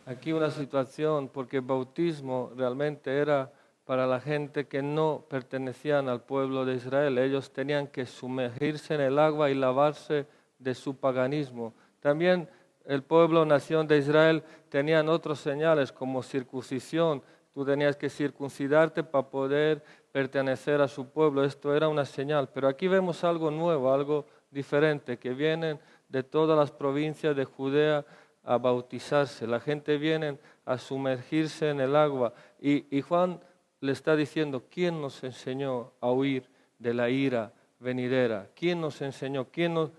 Aquí una situación, porque el bautismo realmente era para la gente que no pertenecían al pueblo de Israel. Ellos tenían que sumergirse en el agua y lavarse de su paganismo. También el pueblo, nación de Israel, tenían otros señales como circuncisión. Tú tenías que circuncidarte para poder pertenecer a su pueblo. Esto era una señal. Pero aquí vemos algo nuevo, algo diferente, que vienen de todas las provincias de Judea a bautizarse. La gente viene a sumergirse en el agua. Y Juan le está diciendo: ¿quién nos enseñó a huir de la ira venidera? ¿Quién nos enseñó?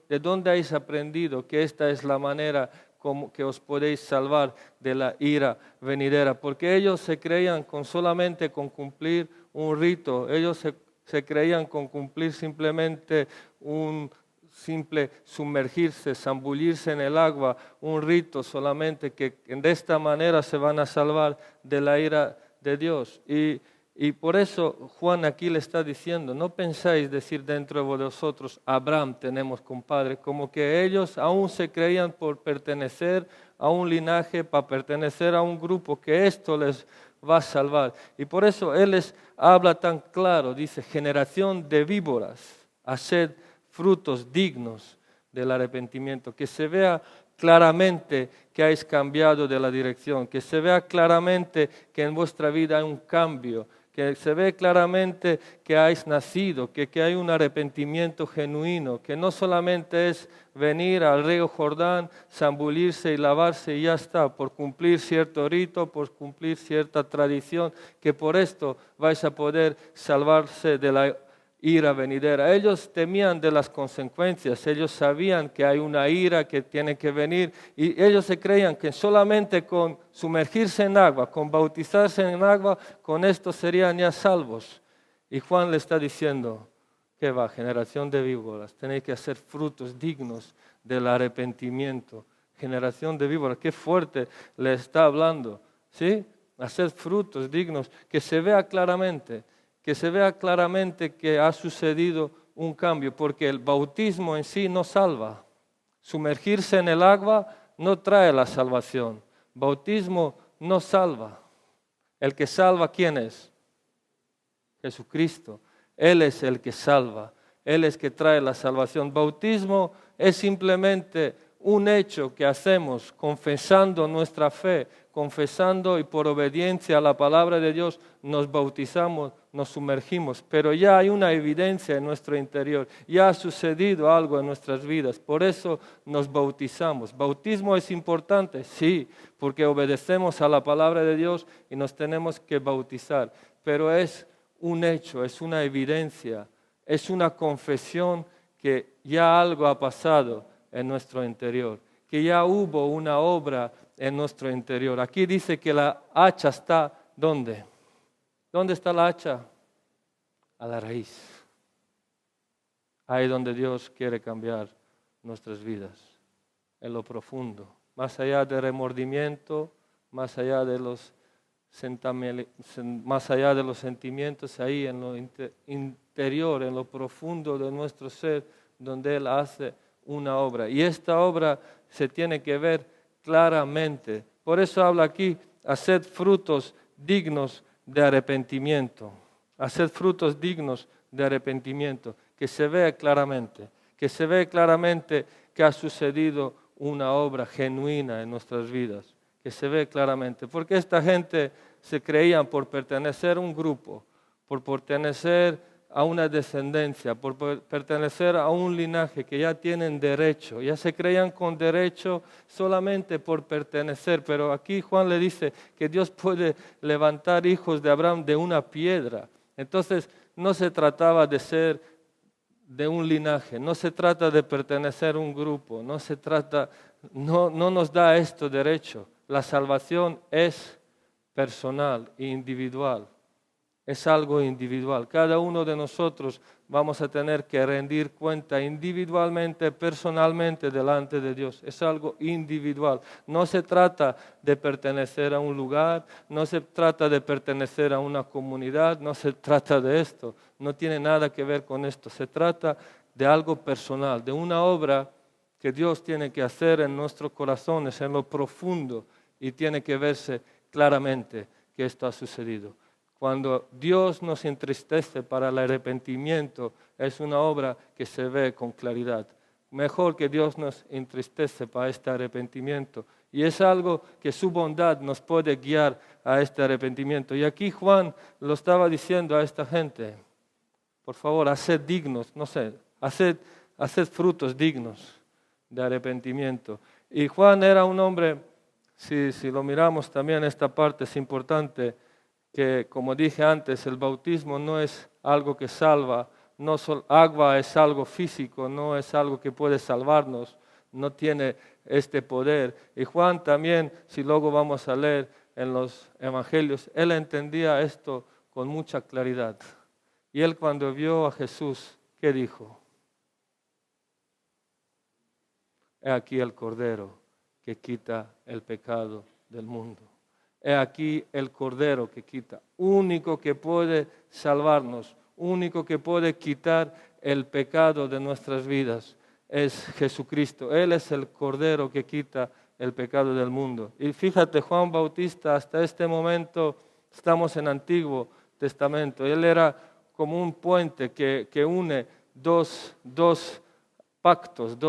¿De dónde habéis aprendido que esta es la manera como que os podéis salvar de la ira venidera? Porque ellos se creían solamente con cumplir un rito. Ellos se creían con cumplir simplemente un simple sumergirse, zambullirse en el agua, un rito solamente, que de esta manera se van a salvar de la ira de Dios. Y por eso Juan aquí le está diciendo: no pensáis decir dentro de vosotros, Abraham tenemos compadre, como que ellos aún se creían por pertenecer a un linaje, para pertenecer a un grupo, que esto les va a salvar. Y por eso Él les habla tan claro, dice: generación de víboras, haced frutos dignos del arrepentimiento, que se vea claramente que habéis cambiado de la dirección, que se vea claramente que en vuestra vida hay un cambio, que se ve claramente que habéis nacido, que hay un arrepentimiento genuino, que no solamente es venir al río Jordán, zambullirse y lavarse y ya está, por cumplir cierto rito, por cumplir cierta tradición, que por esto vais a poder salvarse de la ira venidera. Ellos temían de las consecuencias, ellos sabían que hay una ira que tiene que venir, y ellos se creían que solamente con sumergirse en agua, con bautizarse en agua, con esto serían ya salvos. Y Juan le está diciendo: ¿qué va, generación de víboras? Tenéis que hacer frutos dignos del arrepentimiento. Generación de víboras, qué fuerte le está hablando, ¿sí? Hacer frutos dignos, que se vea claramente que ha sucedido un cambio, porque el bautismo en sí no salva. Sumergirse en el agua no trae la salvación. Bautismo no salva. El que salva, ¿quién es? Jesucristo. Él es el que salva. Él es el que trae la salvación. Bautismo es simplemente un hecho que hacemos confesando nuestra fe, confesando, y por obediencia a la palabra de Dios nos bautizamos, nos sumergimos, pero ya hay una evidencia en nuestro interior, ya ha sucedido algo en nuestras vidas, por eso nos bautizamos. ¿Bautismo es importante? Sí, porque obedecemos a la palabra de Dios y nos tenemos que bautizar, pero es un hecho, es una evidencia, es una confesión que ya algo ha pasado en nuestro interior, que ya hubo una obra en nuestro interior. Aquí dice que la hacha está, ¿dónde? ¿Dónde está la hacha? A la raíz. Ahí donde Dios quiere cambiar nuestras vidas, en lo profundo, más allá del remordimiento, más allá de los sentimientos, ahí en lo interior, en lo profundo de nuestro ser, donde Él hace una obra. Y esta obra se tiene que ver claramente Por eso habla aquí, haced frutos dignos de arrepentimiento. Haced frutos dignos de arrepentimiento, que se vea claramente, que ha sucedido una obra genuina en nuestras vidas, que se ve claramente. Porque esta gente se creían por pertenecer a un grupo, por pertenecer a una descendencia, por pertenecer a un linaje que ya tienen derecho, ya se creían con derecho solamente por pertenecer, pero aquí Juan le dice que Dios puede levantar hijos de Abraham de una piedra. Entonces no se trataba de ser de un linaje, no se trata de pertenecer a un grupo, no nos da esto derecho. La salvación es personal e individual. Es algo individual. Cada uno de nosotros vamos a tener que rendir cuenta individualmente, personalmente delante de Dios. Es algo individual. No se trata de pertenecer a un lugar, no se trata de pertenecer a una comunidad, no se trata de esto. No tiene nada que ver con esto. Se trata de algo personal, de una obra que Dios tiene que hacer en nuestros corazones, en lo profundo, y tiene que verse claramente que esto ha sucedido. Cuando Dios nos entristece para el arrepentimiento, es una obra que se ve con claridad. Mejor que Dios nos entristece para este arrepentimiento. Y es algo que su bondad nos puede guiar a este arrepentimiento. Y aquí Juan lo estaba diciendo a esta gente. Por favor, haced dignos, haced frutos dignos de arrepentimiento. Y Juan era un hombre, si lo miramos también, esta parte es importante, que como dije antes, el bautismo no es algo que salva, agua es algo físico, no es algo que puede salvarnos, no tiene este poder. Y Juan también, si luego vamos a leer en los evangelios, él entendía esto con mucha claridad. Y él cuando vio a Jesús, ¿qué dijo? He aquí el Cordero que quita el pecado del mundo. He aquí el Cordero que quita, único que puede salvarnos, único que puede quitar el pecado de nuestras vidas, es Jesucristo. Él es el Cordero que quita el pecado del mundo. Y fíjate, Juan Bautista, hasta este momento estamos en Antiguo Testamento. Él era como un puente que une dos pactos,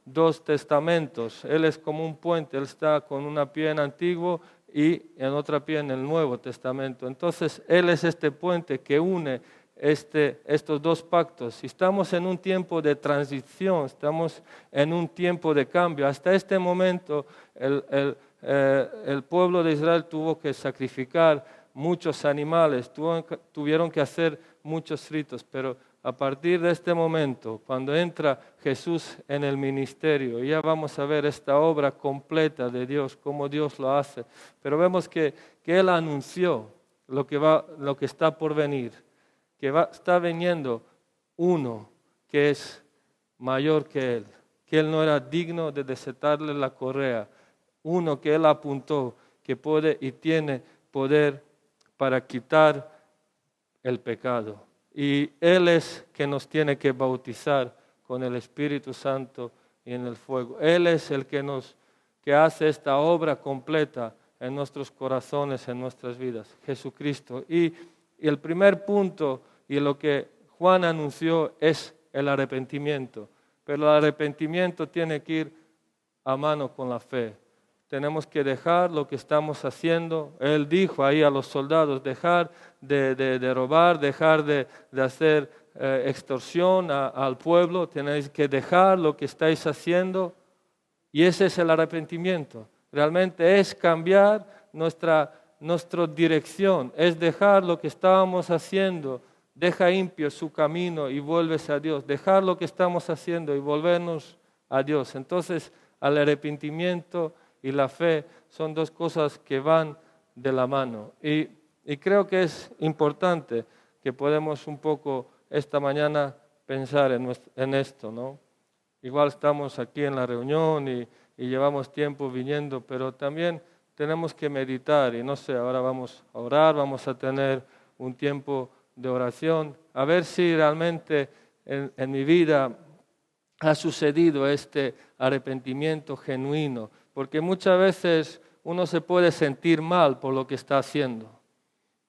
dos testamentos. Él es como un puente, él está con una pie en Antiguo y en otra pie en el Nuevo Testamento. Entonces, Él es este puente que une estos dos pactos. Y estamos en un tiempo de transición, estamos en un tiempo de cambio. Hasta este momento, el pueblo de Israel tuvo que sacrificar muchos animales, tuvieron que hacer muchos ritos, pero a partir de este momento, cuando entra Jesús en el ministerio, ya vamos a ver esta obra completa de Dios, cómo Dios lo hace. Pero vemos que Él anunció lo que está por venir, está viniendo uno que es mayor que Él no era digno de desatarle la correa, uno que Él apuntó, que puede y tiene poder para quitar el pecado. Y Él es que nos tiene que bautizar con el Espíritu Santo y en el fuego. Él es el que hace esta obra completa en nuestros corazones, en nuestras vidas, Jesucristo. Y el primer punto y lo que Juan anunció es el arrepentimiento. Pero el arrepentimiento tiene que ir a mano con la fe. Tenemos que dejar lo que estamos haciendo. Él dijo ahí a los soldados, dejar de robar, dejar de hacer extorsión al pueblo. Tenéis que dejar lo que estáis haciendo. Y ese es el arrepentimiento. Realmente es cambiar nuestra dirección, es dejar lo que estábamos haciendo. Deja impío su camino y vuelves a Dios. Dejar lo que estamos haciendo y volvernos a Dios. Entonces, al arrepentimiento y la fe son dos cosas que van de la mano. Y creo que es importante que podamos un poco esta mañana pensar en esto, ¿no? Igual estamos aquí en la reunión y llevamos tiempo viniendo, pero también tenemos que meditar y no sé, ahora vamos a orar, vamos a tener un tiempo de oración, a ver si realmente en mi vida ha sucedido este arrepentimiento genuino. Porque muchas veces uno se puede sentir mal por lo que está haciendo.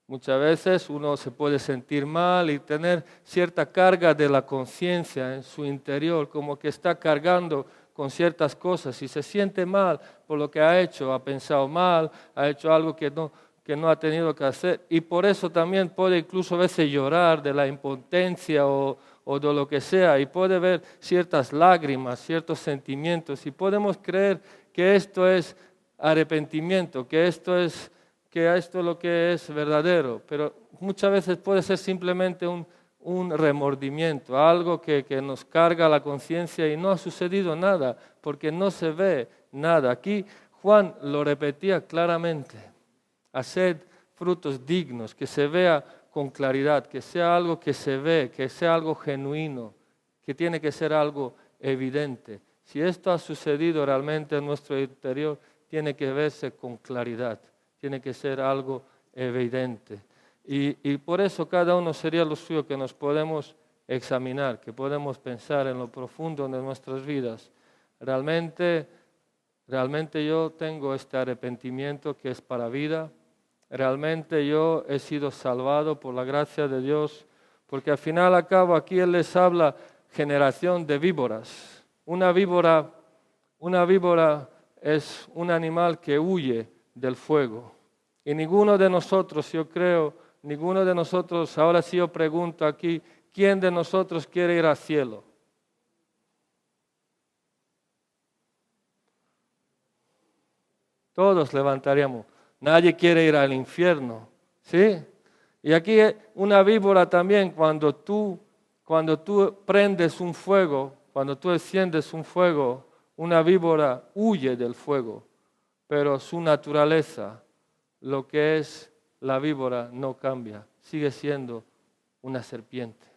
Muchas veces uno se puede sentir mal y tener cierta carga de la conciencia en su interior, como que está cargando con ciertas cosas y se siente mal por lo que ha hecho, ha pensado mal, ha hecho algo que no ha tenido que hacer. Y por eso también puede incluso a veces llorar de la impotencia o de lo que sea, y puede ver ciertas lágrimas, ciertos sentimientos, y podemos creer que esto es arrepentimiento, que esto es lo que es verdadero, pero muchas veces puede ser simplemente un remordimiento, algo que nos carga la conciencia y no ha sucedido nada, porque no se ve nada. Aquí Juan lo repetía claramente: haced frutos dignos, que se vea con claridad, que sea algo que se ve, que sea algo genuino, que tiene que ser algo evidente. Si esto ha sucedido realmente en nuestro interior, tiene que verse con claridad, tiene que ser algo evidente. Y por eso cada uno sería lo suyo, que nos podemos examinar, que podemos pensar en lo profundo de nuestras vidas. Realmente yo tengo este arrepentimiento que es para vida. Realmente yo he sido salvado por la gracia de Dios, porque al final a cabo aquí Él les habla generación de víboras. Una víbora es un animal que huye del fuego. Y ninguno de nosotros, yo creo, ahora sí yo pregunto aquí, ¿quién de nosotros quiere ir al cielo? Todos levantaríamos. Nadie quiere ir al infierno, ¿sí? Y aquí una víbora también, cuando tú prendes un fuego, cuando tú enciendes un fuego, una víbora huye del fuego, pero su naturaleza, lo que es la víbora, no cambia, sigue siendo una serpiente,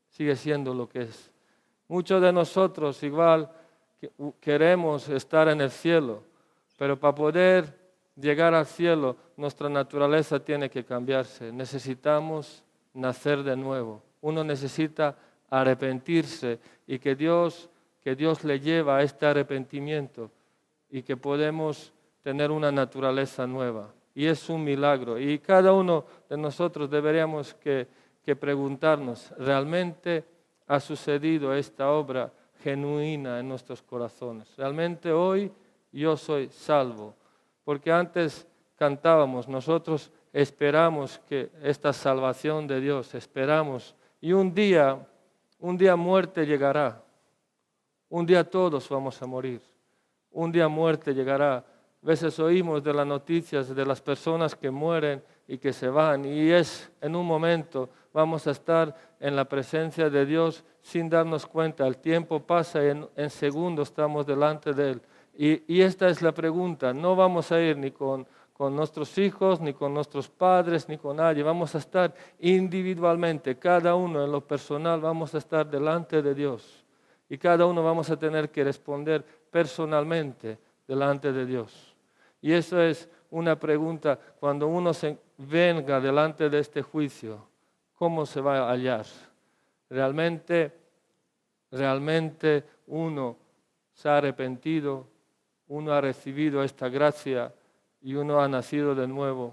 sigue siendo lo que es. Muchos de nosotros igual queremos estar en el cielo, pero para poder llegar al cielo, nuestra naturaleza tiene que cambiarse. Necesitamos nacer de nuevo. Uno necesita arrepentirse y que Dios le lleva a este arrepentimiento y que podemos tener una naturaleza nueva. Y es un milagro. Y cada uno de nosotros deberíamos que preguntarnos, ¿realmente ha sucedido esta obra genuina en nuestros corazones? ¿Realmente hoy yo soy salvo? Porque antes cantábamos, nosotros esperamos que esta salvación de Dios, esperamos, y un día muerte llegará, un día todos vamos a morir, un día muerte llegará. A veces oímos de las noticias de las personas que mueren y que se van, y en un momento vamos a estar en la presencia de Dios sin darnos cuenta. El tiempo pasa y en segundos estamos delante de Él. Y esta es la pregunta: no vamos a ir ni con nuestros hijos, ni con nuestros padres, ni con nadie. Vamos a estar individualmente, cada uno en lo personal, vamos a estar delante de Dios. Y cada uno vamos a tener que responder personalmente delante de Dios. Y eso es una pregunta: cuando uno se venga delante de este juicio, ¿cómo se va a hallar? ¿Realmente uno se ha arrepentido? Uno ha recibido esta gracia y uno ha nacido de nuevo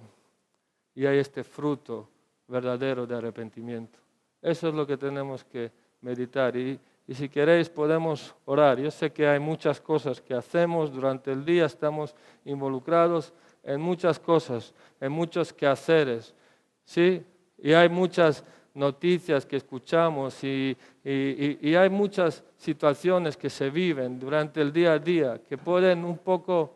y hay este fruto verdadero de arrepentimiento. Eso es lo que tenemos que meditar y si queréis podemos orar. Yo sé que hay muchas cosas que hacemos durante el día, estamos involucrados en muchas cosas, en muchos quehaceres, ¿sí? Y hay muchas noticias que escuchamos y hay muchas situaciones que se viven durante el día a día que pueden un poco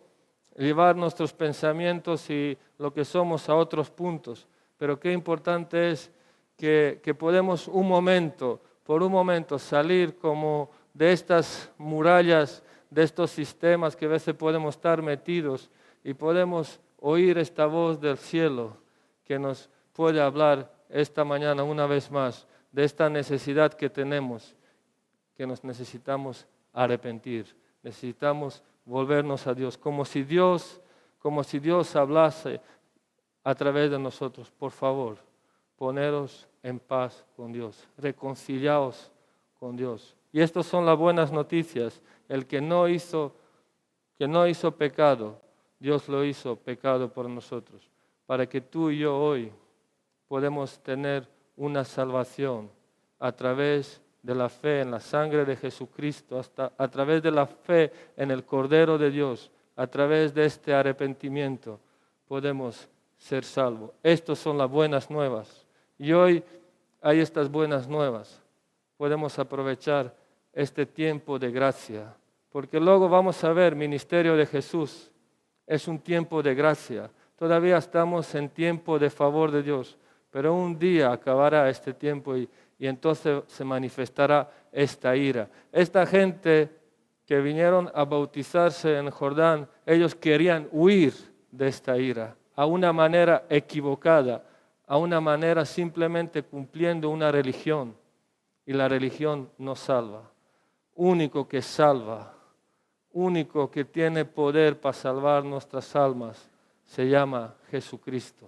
llevar nuestros pensamientos y lo que somos a otros puntos. Pero qué importante es que podemos por un momento salir como de estas murallas, de estos sistemas que a veces podemos estar metidos y podemos oír esta voz del cielo que nos puede hablar esta mañana una vez más de esta necesidad que tenemos, que nos necesitamos arrepentir, necesitamos volvernos a Dios, como si Dios hablase a través de nosotros. Por favor, poneros en paz con Dios, reconciliaos con Dios. Y estas son las buenas noticias: el que no hizo pecado Dios lo hizo pecado por nosotros, para que tú y yo hoy podemos tener una salvación a través de la fe en la sangre de Jesucristo, a través de la fe en el Cordero de Dios, a través de este arrepentimiento podemos ser salvos. Estas son las buenas nuevas. Y hoy hay estas buenas nuevas. Podemos aprovechar este tiempo de gracia, porque luego vamos a ver ministerio de Jesús. Es un tiempo de gracia. Todavía estamos en tiempo de favor de Dios, pero un día acabará este tiempo y entonces se manifestará esta ira. Esta gente que vinieron a bautizarse en Jordán, ellos querían huir de esta ira, a una manera equivocada, a una manera simplemente cumpliendo una religión. Y la religión no salva. Único que salva, único que tiene poder para salvar nuestras almas, se llama Jesucristo.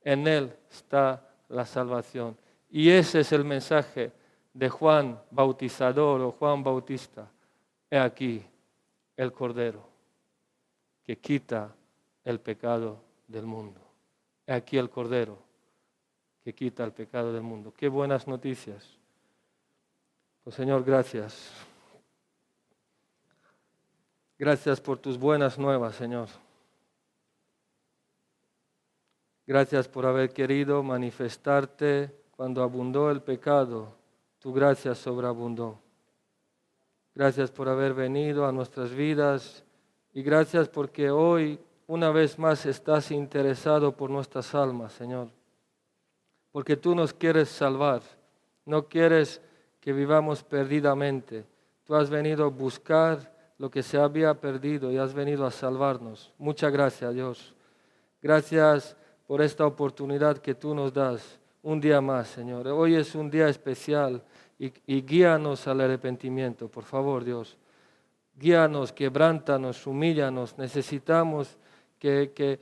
En Él está la salvación. Y ese es el mensaje de Juan Bautizador o Juan Bautista. He aquí el Cordero que quita el pecado del mundo. He aquí el Cordero que quita el pecado del mundo. Qué buenas noticias. Pues Señor, gracias. Gracias por tus buenas nuevas, Señor. Gracias por haber querido manifestarte cuando abundó el pecado. Tu gracia sobreabundó. Gracias por haber venido a nuestras vidas y gracias porque hoy una vez más estás interesado por nuestras almas, Señor. Porque tú nos quieres salvar, no quieres que vivamos perdidamente. Tú has venido a buscar lo que se había perdido y has venido a salvarnos. Muchas gracias, Dios. Gracias por esta oportunidad que tú nos das un día más, Señor. Hoy es un día especial y guíanos al arrepentimiento, por favor, Dios. Guíanos, quebrántanos, humíllanos. Necesitamos que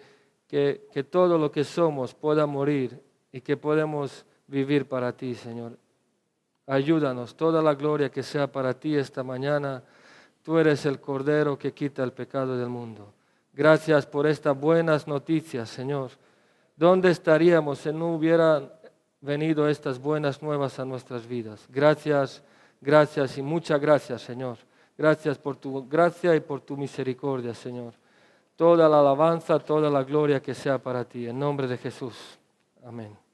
todo lo que somos pueda morir y que podamos vivir para ti, Señor. Ayúdanos, toda la gloria que sea para ti esta mañana. Tú eres el Cordero que quita el pecado del mundo. Gracias por estas buenas noticias, Señor. ¿Dónde estaríamos si no hubieran venido estas buenas nuevas a nuestras vidas? Gracias, gracias y muchas gracias, Señor. Gracias por tu gracia y por tu misericordia, Señor. Toda la alabanza, toda la gloria que sea para ti. En nombre de Jesús. Amén.